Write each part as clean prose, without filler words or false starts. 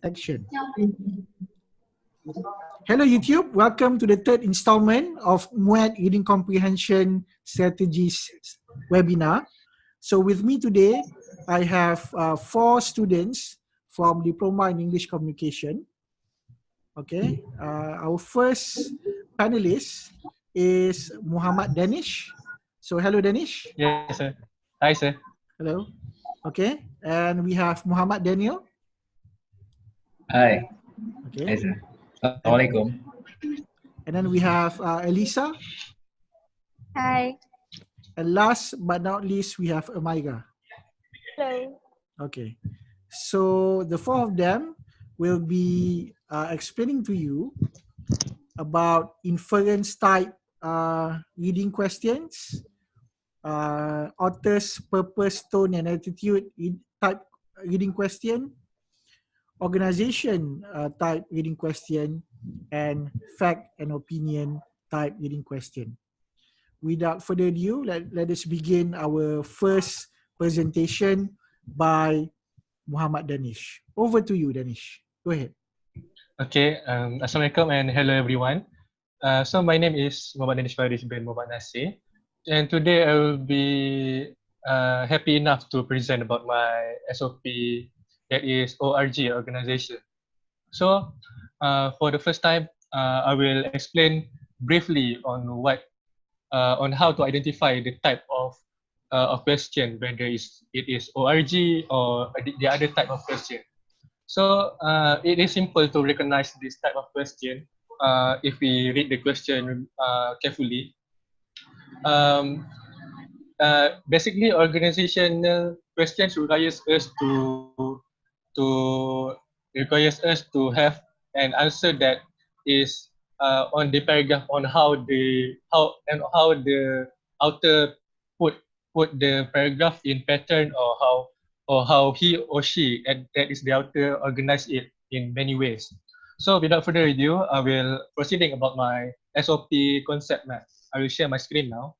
Action. Hello YouTube, welcome to the third installment of MUET Reading Comprehension Strategies webinar. So with me today, I have 4 students from Diploma in English Communication. Okay, our first panelist is Muhammad DANNISH. So hello DANNISH. Yes, sir. Hi, sir. Hello. Okay, and we have Muhammad DANIAL. Hi. Okay. Hi, sir. Assalamualaikum. And then we have ELISA. Hi. And last but not least, we have AMYRA. Hello. Okay. So the 4 of them will be explaining to you about inference type reading questions, author's purpose, tone, and attitude type reading question, organization type reading question, and fact and opinion type reading question. Without further ado, let us begin our first presentation by Muhammad DANNISH. Over to you, DANNISH. Go ahead. Okay, Assalamualaikum and hello everyone. So my name is Muhammad DANNISH FARISH bin Muhammad NASIR, and today I will be happy enough to present about my SOP, that is ORG, organization. So for the first time, I will explain briefly on on how to identify the type of question, whether it is ORG or the other type of question. So it is simple to recognize this type of question if we read the question carefully. Basically, organizational questions requires us to have an answer that is on the paragraph on how the author put the paragraph in pattern, or how he or she, and that is the author, organize it in many ways. So without further ado, I will proceeding about my SOP concept map. I will share my screen now.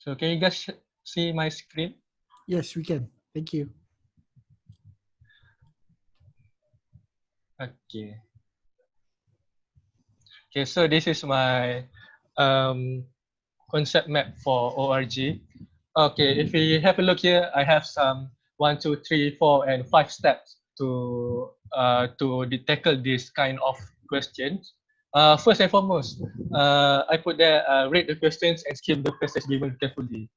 So can you guys see my screen? Yes, we can. Thank you. Okay. Okay, so this is my concept map for ORG. Okay, if we have a look here, I have some 1, 2, 3, 4, and 5 steps to tackle this kind of questions. First and foremost, I put there read the questions and skim the passage given carefully.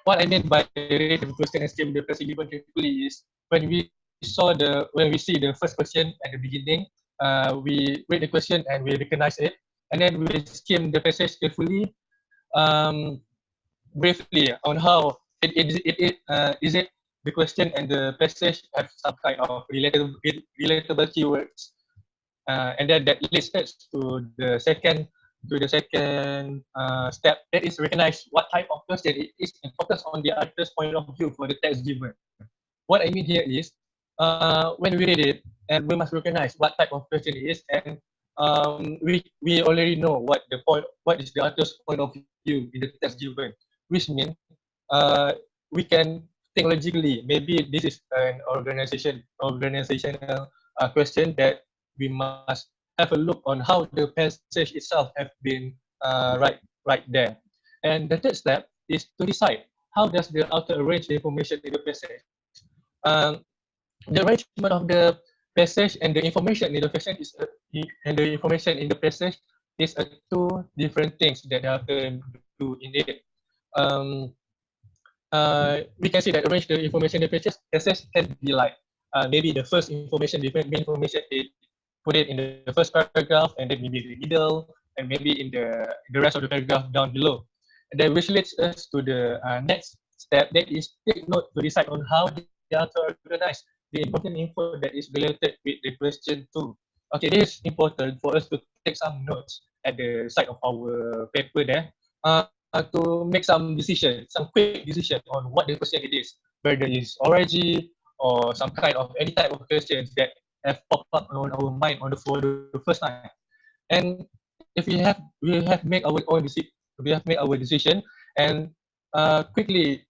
What I mean by read the question and skim the passage given carefully is when we see the first question at the beginning, we read the question and we recognize it, and then we skim the passage carefully, briefly on how is it the question and the passage have some kind of relatable keywords, and then that leads us to the second step, that is recognize what type of question it is and focus on the author's point of view for the text given. What I mean here is when we read it, and we must recognize what type of question it is, and we already know what is the author's point of view in the text given, which means we can think logically. Maybe this is an organizational question that we must have a look on how the passage itself have been right there. And the third step is to decide how does the author arrange the information in the passage. The arrangement of the passage and the information in the passage is two different things that the author do in it. We can see that arrange the information in the passage can be like maybe the first information, the main information, they put it in the first paragraph, and then maybe the middle, and maybe in the rest of the paragraph down below. And then which leads us to the next step, that is take note to decide on how the author organize the important info that is related with the question too. Okay, this is important for us to take some notes at the side of our paper there, to make some quick decision on what the question it is, whether it's ORG or some kind of any type of questions that have popped up on our mind for the first time. And we have made our own decision, and quickly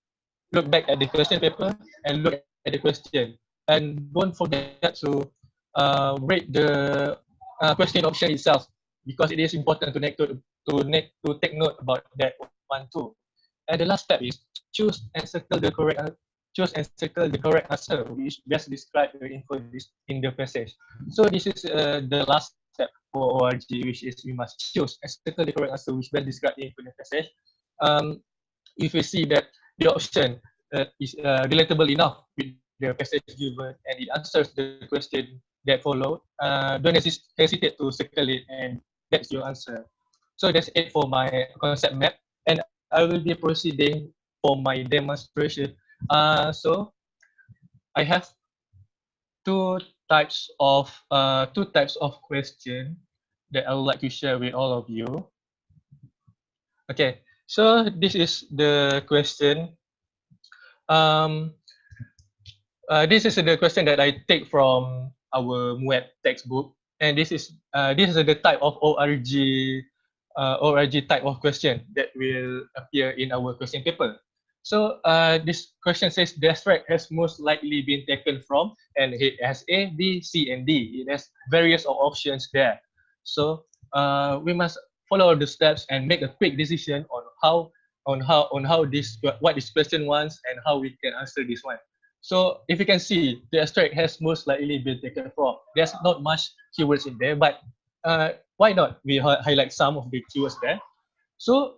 look back at the question paper and look at the question, and don't forget to rate the question option itself, because it is important to take note about that one too. And the last step is choose and circle the correct answer which best describe the info in the passage. So this is the last step for ORG, which is we must choose and circle the correct answer which best describe the info in the passage. If we see that the option is relatable enough with the passage given and it answers the question that followed, don't hesitate to circle it, and that's your answer. So that's it for my concept map, and I will be proceeding for my demonstration. So I have two types of question that I would like to share with all of you. Okay, so this is the question. This is the question that I take from our MUET textbook, and this is the type of ORG type of question that will appear in our question paper. So this question says the abstract has most likely been taken from, and it has A, B, C, and D. It has various options there. So we must follow the steps and make a quick decision on what this question wants and how we can answer this one. So if you can see, the abstract has most likely been taken from. There's not much keywords in there, but why not we highlight some of the keywords there? So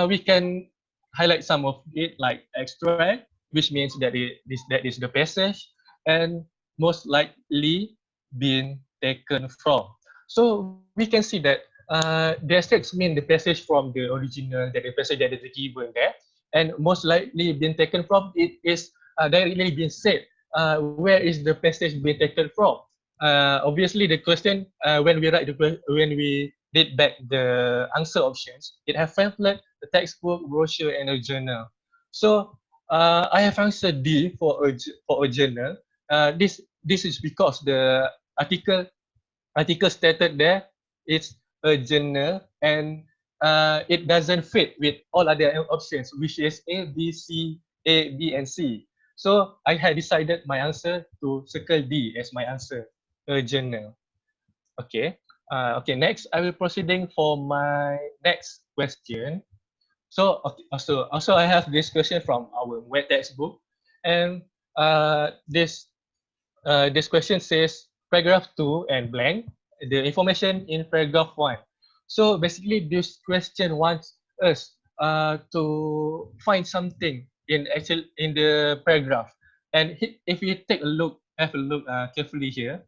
we can highlight some of it, like extract, which means that that is the passage, and most likely been taken from. So we can see that the extracts mean the passage from the original, that the passage that is given there, and most likely been taken from, it is directly been said where is the passage being taken from. Obviously the question, when we read back the answer options, it have pamphlet, the textbook, brochure, and a journal. So I have answered D for a journal. This is because the article stated there it's a journal, and it doesn't fit with all other options, which is A, B, C, A, B, and C. So I had decided my answer to circle D as my answer, a journal. Okay. Okay. Next, I will proceeding for my next question. So also I have this question from our web textbook, and this question says paragraph 2 and blank, the information in paragraph 1. So basically this question wants us to find something in the paragraph, and if you have a look carefully here,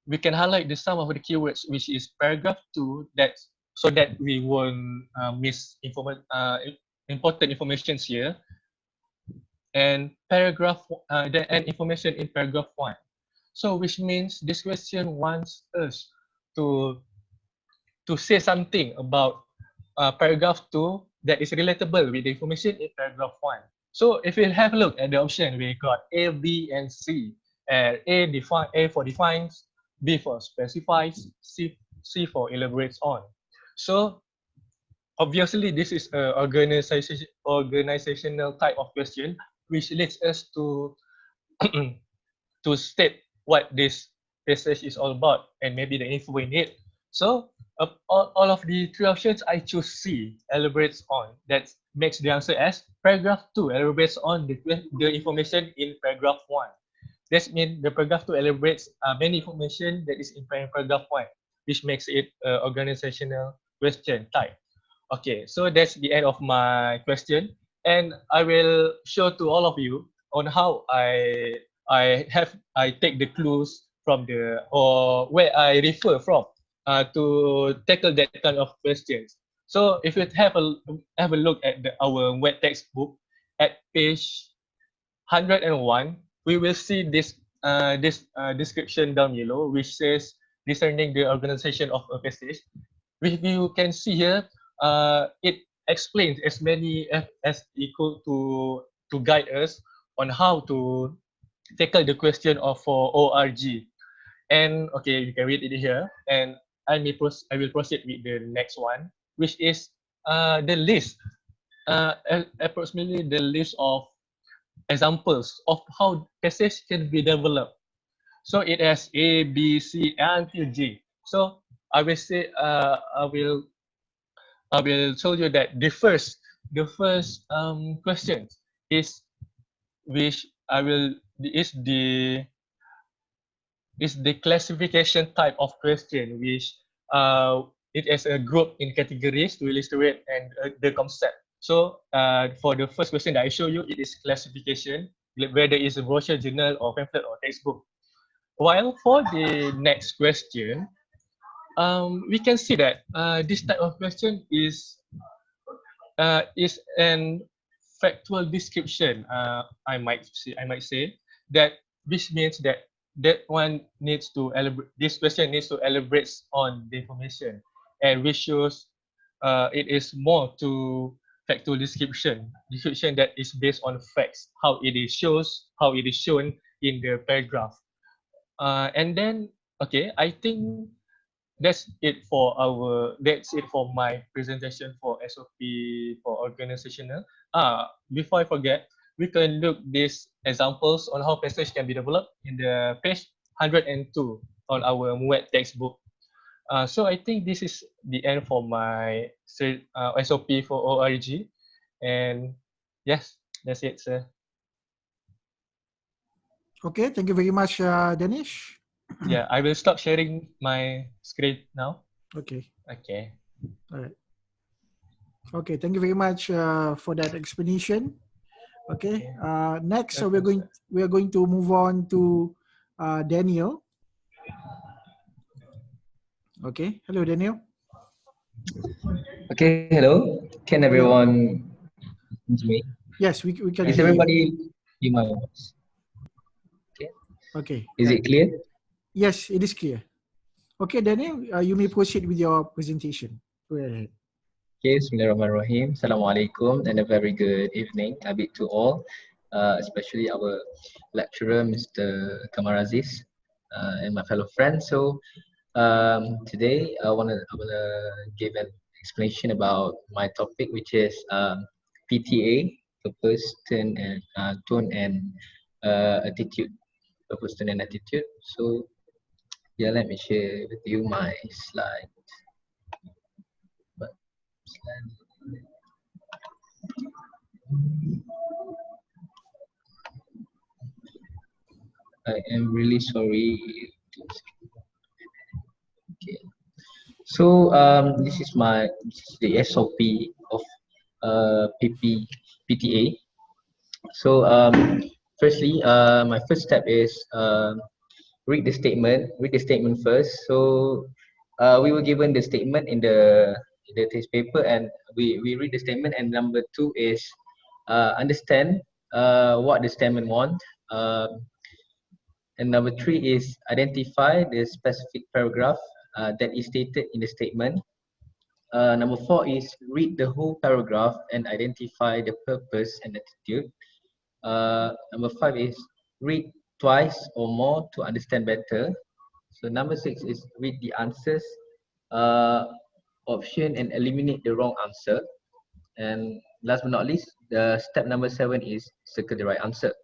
we can highlight the sum of the keywords, which is paragraph 2, so that we won't miss important information here, and and information in paragraph 1. So which means this question wants us to say something about paragraph 2 that is relatable with the information in paragraph 1. So if we have a look at the option, we got A, B, and C. A for defines, B for specifies, C for elaborates on. So obviously this is an organizational type of question, which leads us to to state what this passage is all about and maybe the info in it. So all of the three options, I choose C, elaborates on. That makes the answer as paragraph 2 elaborates on the information in paragraph 1. That means the paragraph 2 elaborates many information that is in paragraph 1, which makes it organizational question type. Okay, so that's the end of my question, and I will show to all of you on how I take the clues from where I refer from to tackle that kind of questions. So if you have a look at our web textbook at page 101, we will see this description down below, which says discerning the organization of a passage. Which you can see here, it explains as many as equal to guide us on how to tackle the question for ORG. And okay, you can read it here. And I will proceed with the next one, which is the list, approximately the list of examples of how passage can be developed. So it has A, B, C, until G. So I will say, I will tell you that the first question is which I will is the classification type of question, which it is a group in categories to illustrate and the concept. So for the first question that I show you, it is classification, whether it's a brochure, journal, or pamphlet, or textbook. While for the next question, we can see that this type of question is an factual description. I might say that, which means that one needs to elaborate. This question needs to elaborate on the information, and which shows it is more to factual description that is based on facts, how it is shown in the paragraph. And then, okay, I think that's it for my presentation for SOP for organizational. Before I forget, we can look these examples on how passage can be developed in the page 102 on our MUET textbook. So I think this is the end for my SOP for ORG, and yes, that's it, sir. Okay, thank you very much, Danish. Yeah, I will stop sharing my screen now. Okay. Okay. All right. Okay, thank you very much for that explanation. Okay. Next, so we are going to move on to Daniel. Okay. Hello, Daniel. Okay, hello. Can everyone hear me? Yes, we can. Is everybody hear my voice? Okay. Okay. Is it clear? Yes, it is clear. Okay, Daniel, you may proceed with your presentation. Go ahead. Okay, Bismillahirrahmanirrahim. Assalamualaikum and a very good evening, Abid, to all, especially our lecturer, Mr. Kamaraziz, and my fellow friends. So today I wanna give an explanation about my topic, which is PTA, purpose, tone, and attitude. Purpose, tone, and attitude. So yeah, let me share with you my slide. I am really sorry. Okay. So this is the SOP of PTA. So firstly, my first step is read the statement. Read the statement first. So we were given the statement in the test paper, and we read the statement. And number 2 is understand what the statement wants. And number 3 is identify the specific paragraph that is stated in the statement. Number 4 is read the whole paragraph and identify the purpose and attitude. Number 5 is read twice or more to understand better. So number 6 is read the answers option and eliminate the wrong answer. And last but not least, the step number 7 is circle the right answer.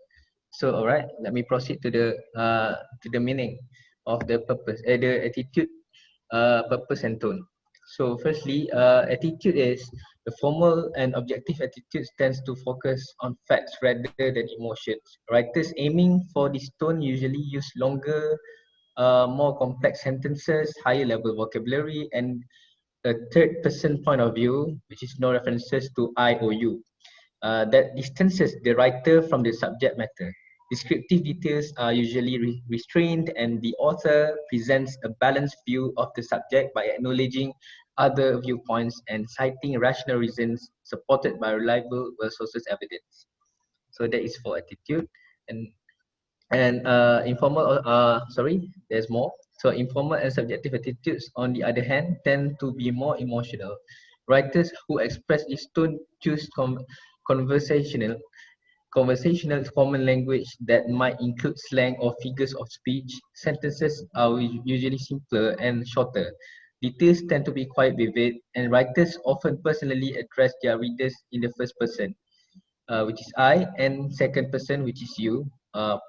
So all right, let me proceed to the meaning of the purpose, the attitude, purpose and tone. So firstly, attitude is the formal and objective attitude tends to focus on facts rather than emotions. Writers aiming for this tone usually use longer, more complex sentences, higher level vocabulary, and a third person point of view, which is no references to I or you. That distances the writer from the subject matter. Descriptive details are usually restrained, and the author presents a balanced view of the subject by acknowledging other viewpoints and citing rational reasons supported by reliable sources evidence. So that is for attitude. And informal, there's more. So informal and subjective attitudes, on the other hand, tend to be more emotional. Writers who express this tone choose conversational common language that might include slang or figures of speech. Sentences are usually simpler and shorter. Details tend to be quite vivid, and writers often personally address their readers in the first person, which is I, and second person, which is you,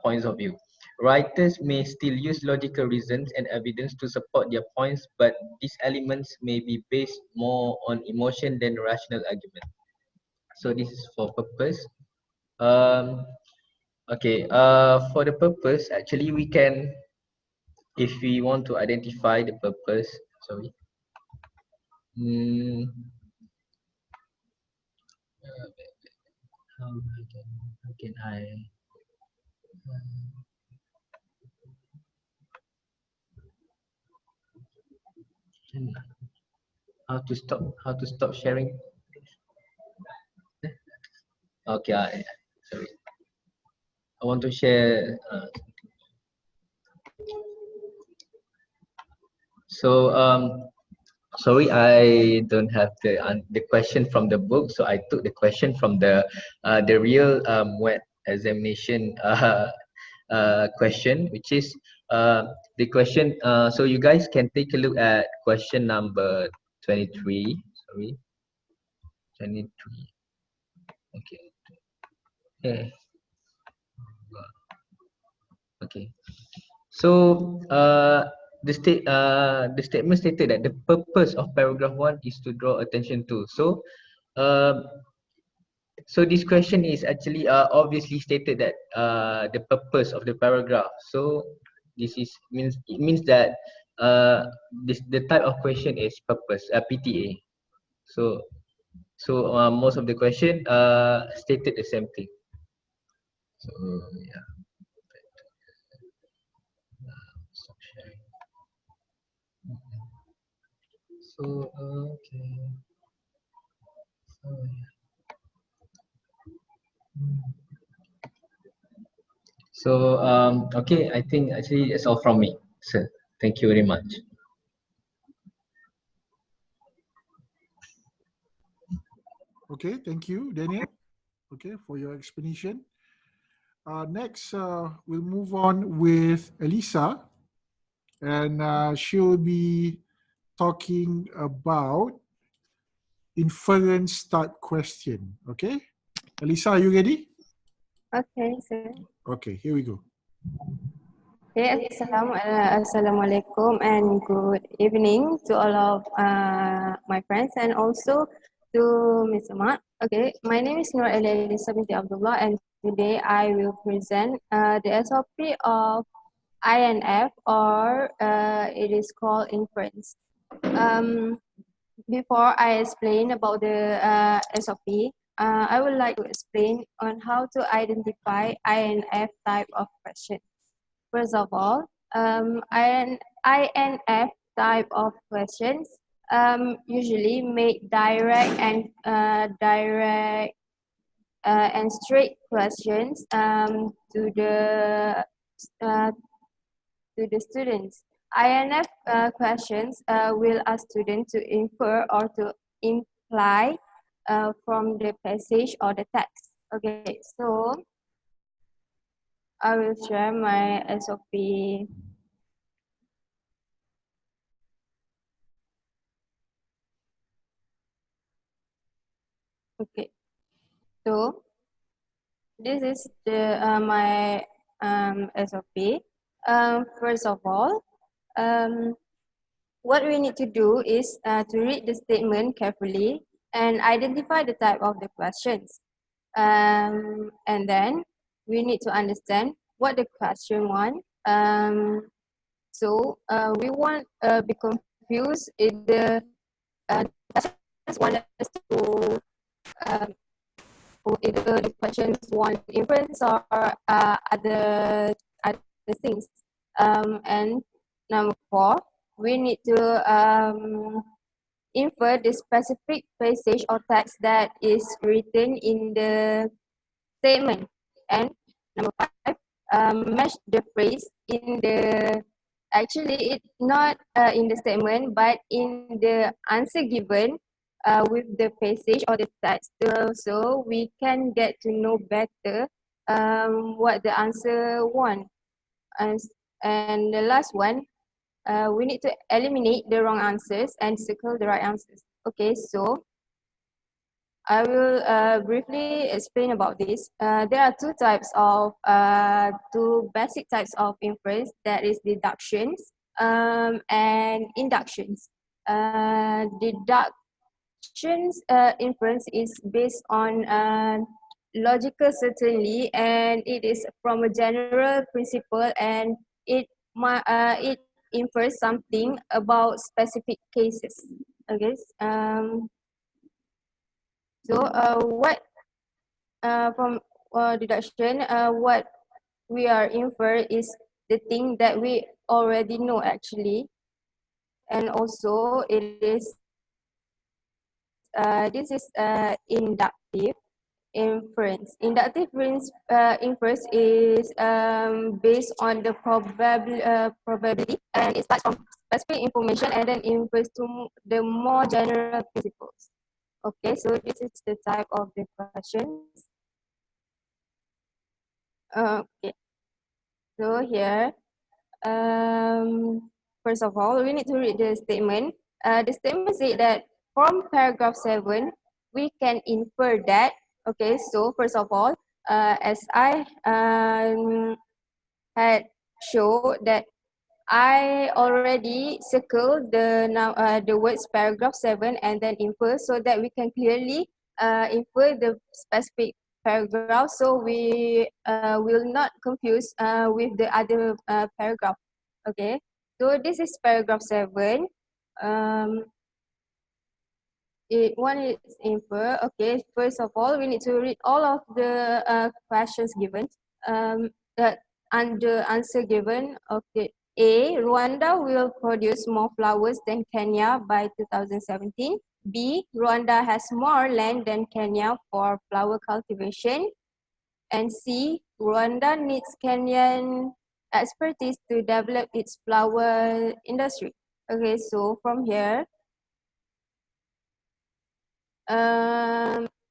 points of view. Writers may still use logical reasons and evidence to support their points, but these elements may be based more on emotion than rational argument. So this is for purpose. Okay, for the purpose, actually we can, if we want to identify the purpose, sorry. How can I how to stop sharing? Okay, sorry. I want to share. Sorry, I don't have the question from the book, so I took the question from the real MUET examination question, which is the question. So you guys can take a look at question number 23. Sorry, 23. Okay. Okay. Okay. So the statement stated that the purpose of paragraph 1 is to draw attention to. So so this question is actually obviously stated that the purpose of the paragraph. So this is it means that the type of question is purpose, PTA. So most of the question stated the same thing. So yeah. Stop sharing. So okay. So yeah. So okay, I think actually that's all from me, sir. Thank you very much. Okay, thank you, Daniel. Okay, for your explanation. Next, we'll move on with ELISA, and she'll be talking about inference type question. Okay, ELISA, are you ready? Okay, sir. Okay, here we go. Okay, Assalamualaikum and good evening to all of my friends and also to Ms. Ahmad. Okay, my name is ELLYA binti Abdullah, and today I will present the SOP of INF, or it is called Inference. Before I explain about the SOP, I would like to explain on how to identify INF type of question. First of all, INF type of questions usually make direct and straight questions to the students. INF questions will ask students to infer or to imply from the passage or the text. Okay, so I will share my SOP. Okay, so this is the my SOP. First of all, what we need to do is to read the statement carefully and identify the type of the questions. And then we need to understand what the question wants. So we won't be confused if the questions want us to either the questions want inference or other things. And number 4, we need to infer the specific passage or text that is written in the statement. And number 5, match the phrase in the, actually it's not in the statement, but in the answer given with the passage or the text. So we can get to know better what the answer wants. And the last one, we need to eliminate the wrong answers and circle the right answers. Okay, so I will briefly explain about this. There are two basic types of inference, that is deductions and inductions. Deductions inference is based on logical certainty, and it is from a general principle, and it infers something about specific cases. Okay. What from deduction, what we are infer is the thing that we already know actually, and also it is this is inductive inference. Inductive inference is based on the probability, and it starts from specific information and then infers to the more general principles. Okay, so this is the type of the questions. Okay, so here, first of all, we need to read the statement. The statement says that from paragraph 7, we can infer that. Okay, so first of all, as I had showed that I already circled the words paragraph 7 and then infer, so that we can clearly infer the specific paragraph, so we will not confuse with the other paragraph. Okay, so this is paragraph 7. One is infer. Okay, first of all, we need to read all of the questions given. And the answer given. Okay, A, Rwanda will produce more flowers than Kenya by 2017. B, Rwanda has more land than Kenya for flower cultivation. And C, Rwanda needs Kenyan expertise to develop its flower industry. Okay, so from here,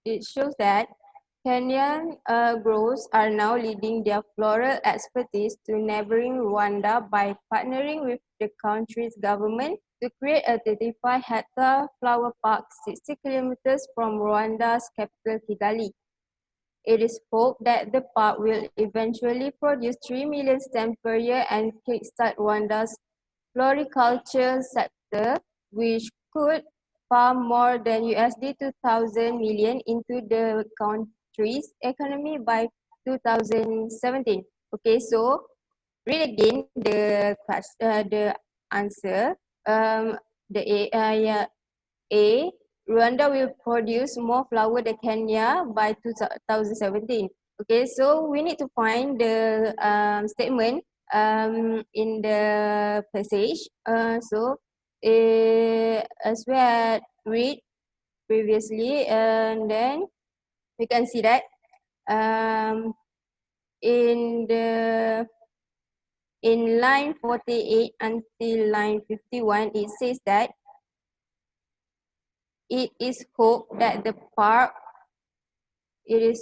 it shows that Kenyan growers are now leading their floral expertise to neighboring Rwanda by partnering with the country's government to create a 35-hectare flower park 60 kilometers from Rwanda's capital, Kigali. It is hoped that the park will eventually produce 3 million stems per year and kickstart Rwanda's floriculture sector, which could pump more than USD 2,000 million into the country's economy by 2017. Okay, so read again the answer. A, Rwanda will produce more flower than Kenya by 2017. Okay, so we need to find the statement in the passage. As we had read previously, and then we can see that in line 48 until line 51, it says that it is hoped that the park will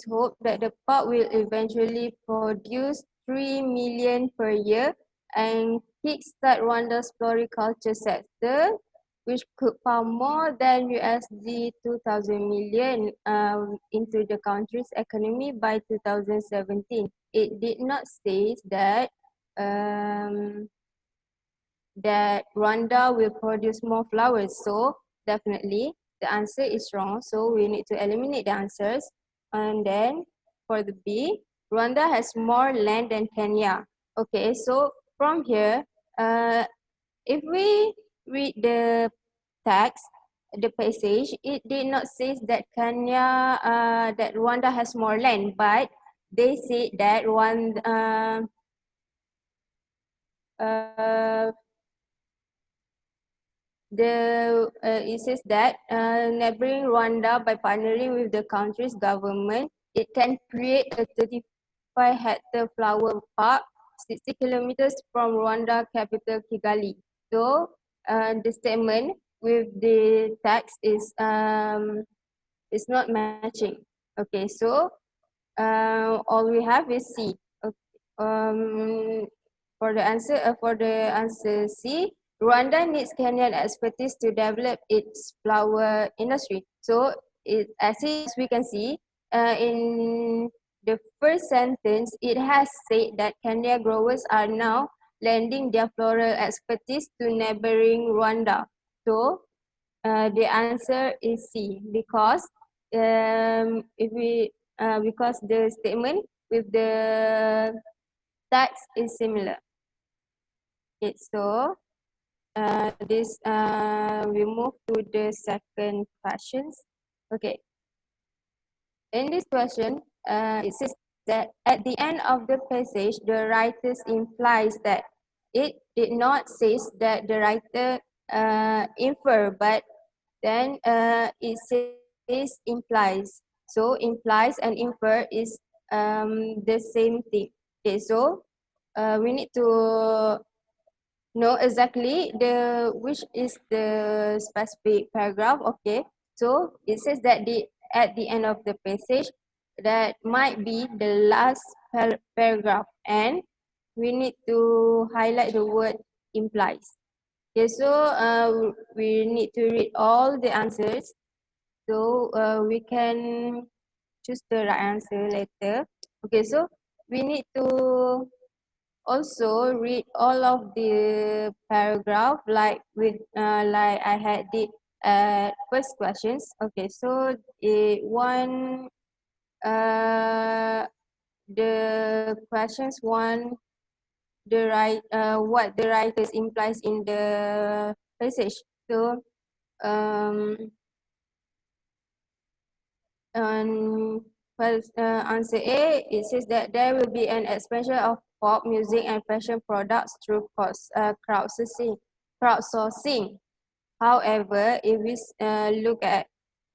eventually produce 3 million per year and kickstart Rwanda's floriculture sector, which could pump more than USD 2,000 million into the country's economy by 2017. It did not say that that Rwanda will produce more flowers, so definitely the answer is wrong. So we need to eliminate the answers. And then for the B, Rwanda has more land than Kenya. Okay, so from here, if we read the text, the passage, it did not say that that Rwanda has more land, but they say that it says that neighboring Rwanda, by partnering with the country's government, it can create a 35-hectare flower park 60 kilometers from Rwanda capital Kigali. So the statement with the text is not matching. Okay, so all we have is C. Okay. For the answer C, Rwanda needs Kenyan expertise to develop its flower industry. So, as we can see, in the first sentence, it has said that Kenya growers are now lending their floral expertise to neighboring Rwanda. So, the answer is C, because because the statement with the text is similar. Okay, so we move to the second questions. Okay. In this question, it says that at the end of the passage, the writer implies that it did not say that the writer infer, but then it says implies. So implies and infer is the same thing. Okay, so we need to know exactly which is the specific paragraph. Okay, so it says that at the end of the passage that might be the last paragraph, and we need to highlight the word implies. Okay, so we need to read all the answers, so we can choose the right answer later. Okay, so we need to also read all of the paragraph like I had did first questions. Okay, so the questions one, what the writers implies in the passage. So answer A, it says that there will be an expansion of pop music and fashion products through crowdsourcing. However, if we look at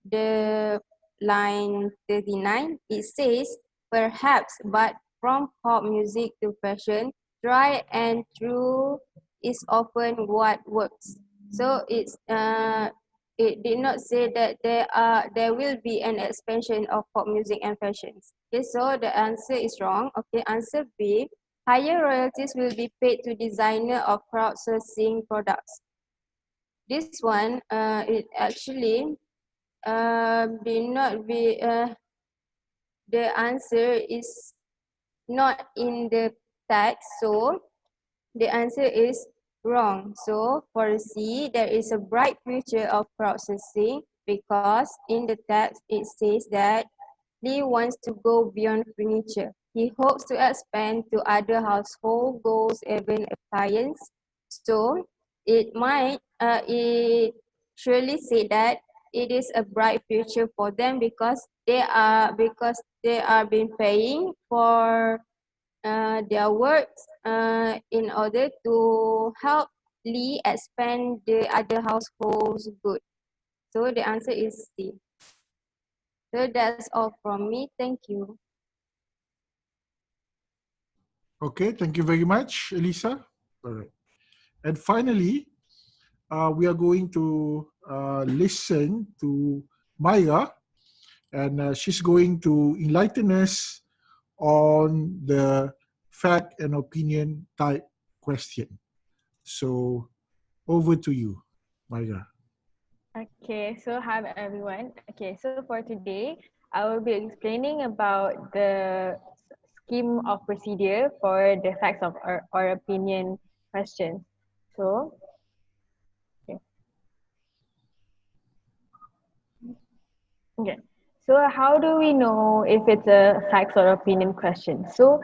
the line 39, it says perhaps, but from pop music to fashion, try and true is often what works. So it did not say that there will be an expansion of pop music and fashions. Okay, so the answer is wrong. Okay, answer B, higher royalties will be paid to designer of crowdsourcing products. This one, it actually did not be, the answer is not in the text, so the answer is wrong. So for C, there is a bright future of crowdsourcing because in the text it says that Lee wants to go beyond furniture. He hopes to expand to other household goals, even appliance. So it surely say that it is a bright future for them because they are been paying for their works in order to help Lee expand the other households good. So the answer is C. So that's all from me. Thank you. Okay, thank you very much, Elisa. All right. And finally, we are going to listen to Myra, and she's going to enlighten us on the fact and opinion type question. So over to you, Myra. Okay, so hi everyone. Okay, so for today, I will be explaining about the scheme of procedure for the facts of or opinion questions. So, okay. Okay. So how do we know if it's a facts or opinion question? So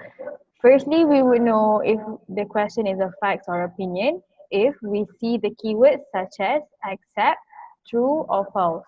firstly, we would know if the question is a facts or opinion if we see the keywords such as accept, true or false.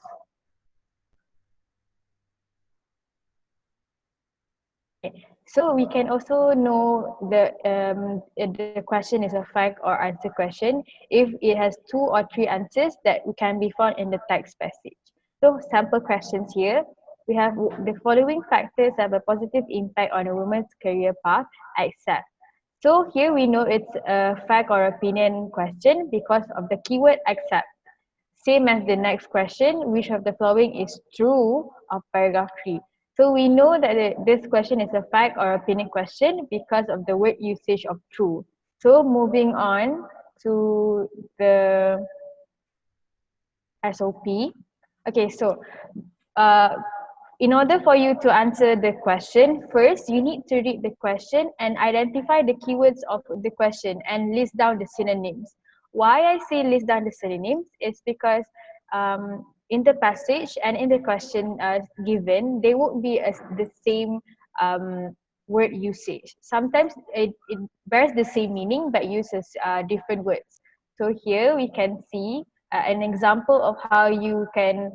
Okay. So we can also know the question is a fact or answer question if it has 2 or 3 answers that can be found in the text passage. So sample questions here. We have the following factors have a positive impact on a woman's career path, except. So here we know it's a fact or opinion question because of the keyword except. Same as the next question, which of the following is true of paragraph 3. So we know that this question is a fact or opinion question because of the word usage of true. So moving on to the SOP. Okay, so in order for you to answer the question, first you need to read the question and identify the keywords of the question and list down the synonyms. Why I say list down the synonyms is because in the passage and in the question given, they won't be the same word usage. Sometimes it bears the same meaning but uses different words. So here we can see an example of how you can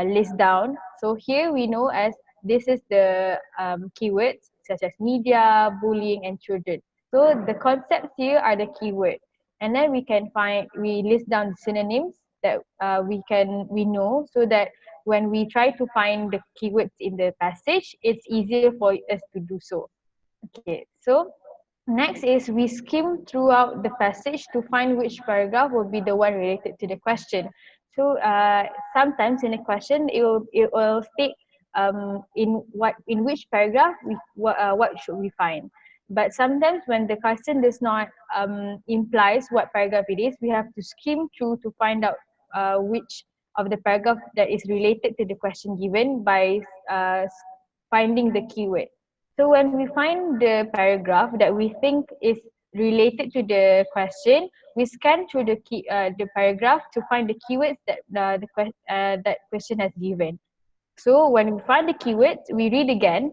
list down. So here we know as this is the keywords such as media, bullying, and children. So the concepts here are the keyword, and then we list down the synonyms that we know, so that when we try to find the keywords in the passage, it's easier for us to do so. Okay, so next is we skim throughout the passage to find which paragraph will be the one related to the question. So sometimes in a question it will state in which paragraph what should we find. But sometimes when the question does not implies what paragraph it is, we have to skim through to find out which of the paragraph that is related to the question given by finding the keyword. So when we find the paragraph that we think is related to the question, we scan through the paragraph to find the keywords that that question has given. So when we find the keywords, we read again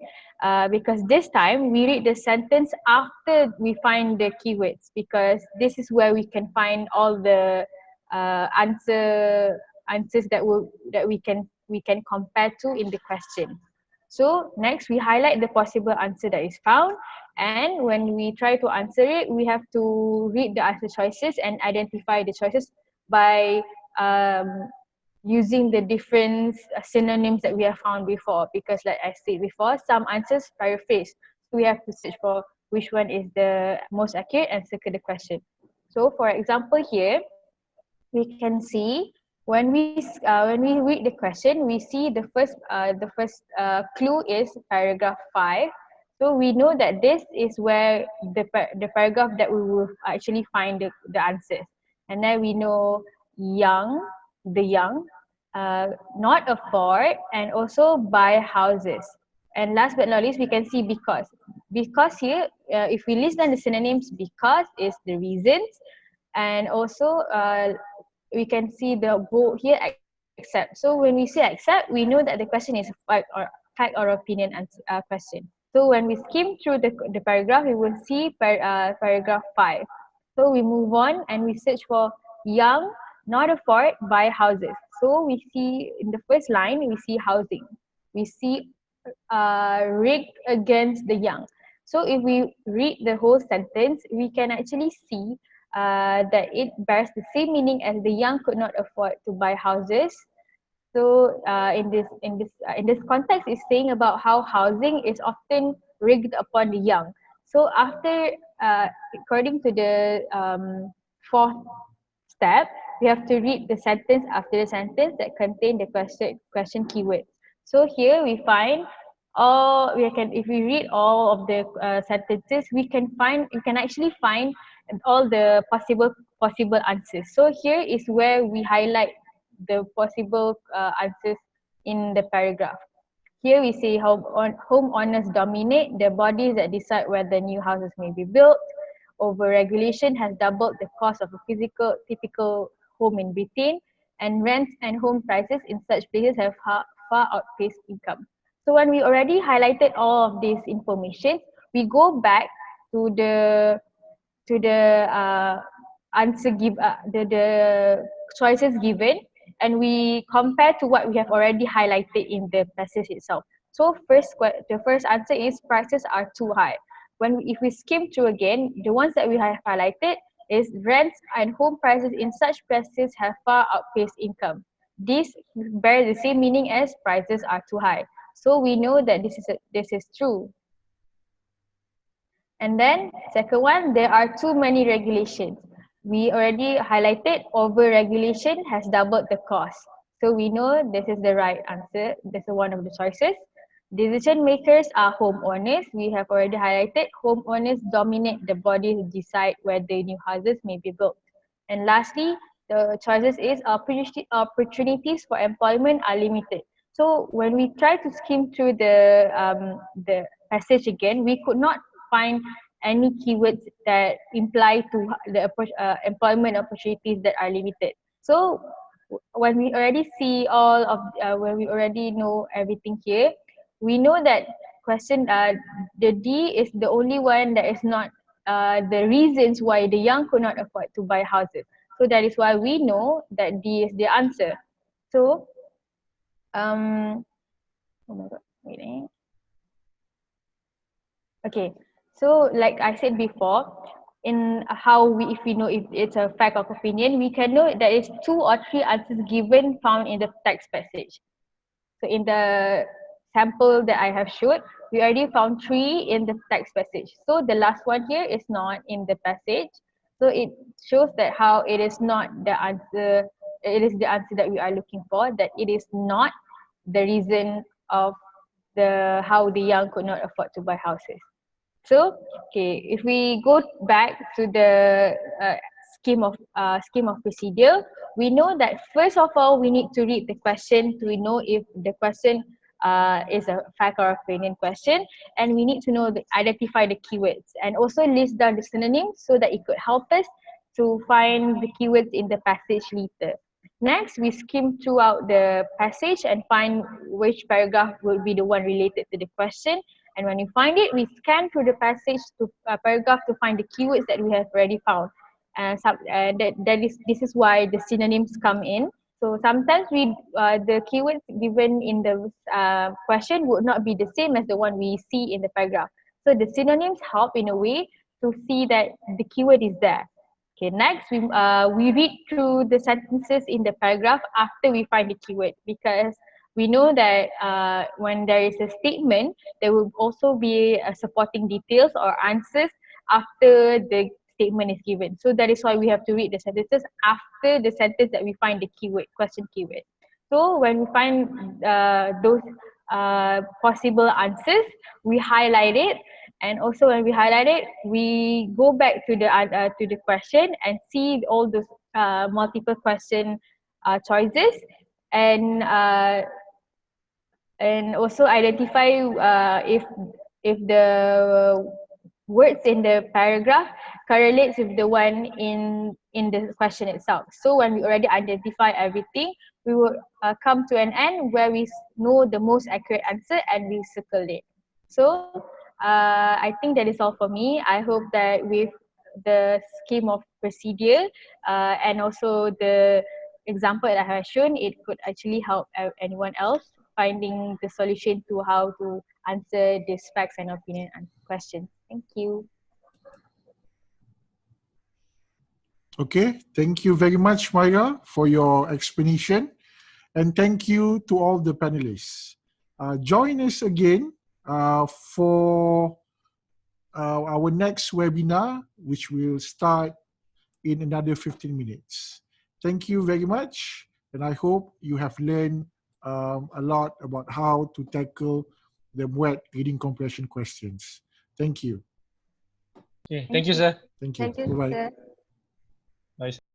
because this time we read the sentence after we find the keywords, because this is where we can find all the answers that we can compare to in the question. So next we highlight the possible answer that is found, and when we try to answer it, we have to read the answer choices and identify the choices by using the different synonyms that we have found before, because like I said before, some answers paraphrase. So we have to search for which one is the most accurate and circle the question. So for example here, we can see when we read the question, we see the first clue is paragraph 5. So we know that this is where the paragraph that we will actually find the answers. And then we know young, not afford, and also buy houses. And last but not least, we can see because. Because here, if we list down the synonyms, because is the reasons, and also we can see the bold here, accept. So when we say accept, we know that the question is a fact or opinion question. So when we skim through the paragraph, we will see paragraph 5. So we move on and we search for young, not afford, buy houses. So we see in the first line, we see housing. We see rigged against the young. So if we read the whole sentence, we can actually see that it bears the same meaning as the young could not afford to buy houses. So in this context, it's saying about how housing is often rigged upon the young. So after, according to the fourth step, we have to read the sentence after the sentence that contain the question keyword. So here we find if we read all of the sentences, we can actually find all the possible answers. So here is where we highlight the possible answers in the paragraph. Here we say homeowners dominate the bodies that decide whether new houses may be built. Over-regulation has doubled the cost of a typical home in Britain, and rents and home prices in such places have far outpaced income. So when we already highlighted all of this information, we go back to the answer the choices given, and we compare to what we have already highlighted in the passage itself. So the first answer is prices are too high. If we skim through again, the ones that we have highlighted is rents and home prices in such places have far outpaced income. This bears the same meaning as prices are too high. So we know that this is true. And then second one, there are too many regulations. We already highlighted over-regulation has doubled the cost. So we know this is the right answer. This is one of the choices. Decision makers are homeowners. We have already highlighted homeowners dominate the bodies to decide whether new houses may be built. And lastly, the choices is opportunities for employment are limited. So when we try to skim through the passage again, we could not find any keywords that imply to the employment opportunities that are limited. So when we already see all of when we already know everything here, we know that the D is the only one that is not the reasons why the young could not afford to buy houses. So that is why we know that D is the answer. So oh my god, wait. Okay, so like I said before, in how we, if we know if it's a fact or opinion, we can know that it's 2 or 3 answers given found in the text passage. So in the sample that I have showed, we already found 3 in the text passage. So the last one here is not in the passage. So it shows that how it is not the answer, it is the answer that we are looking for, that it is not the reason of how the young could not afford to buy houses. So, okay, if we go back to the scheme of procedure, we know that first of all we need to read the question to know if the question is a fact or opinion question, and we need to identify the keywords and also list down the synonyms so that it could help us to find the keywords in the passage later. Next, we skim throughout the passage and find which paragraph will be the one related to the question. And when we find it, we scan through the passage to paragraph to find the keywords that we have already found. This is why the synonyms come in. So sometimes the keywords given in the question would not be the same as the one we see in the paragraph. So the synonyms help in a way to see that the keyword is there. Okay, next we read through the sentences in the paragraph after we find the keyword, because we know that when there is a statement, there will also be supporting details or answers after the statement is given. So that is why we have to read the sentences after the sentence that we find the keyword, question keyword. So when we find those possible answers, we highlight it. And also when we highlight it, we go back to the question and see all those multiple question choices, and also identify if the words in the paragraph correlates with the one in the question itself. So when we already identify everything, we will come to an end where we know the most accurate answer and we circle it. So I think that is all for me. I hope that with the scheme of procedure and also the example that I have shown, it could actually help anyone else finding the solution to how to answer these facts and opinion questions. Thank you. Okay, thank you very much, Myra, for your explanation. And thank you to all the panelists. Join us again for our next webinar, which will start in another 15 minutes. Thank you very much, and I hope you have learned a lot about how to tackle the MUET reading comprehension questions. Thank you. Okay, thank you, sir. Thank you. Thank you, Bye-bye. sir. Bye.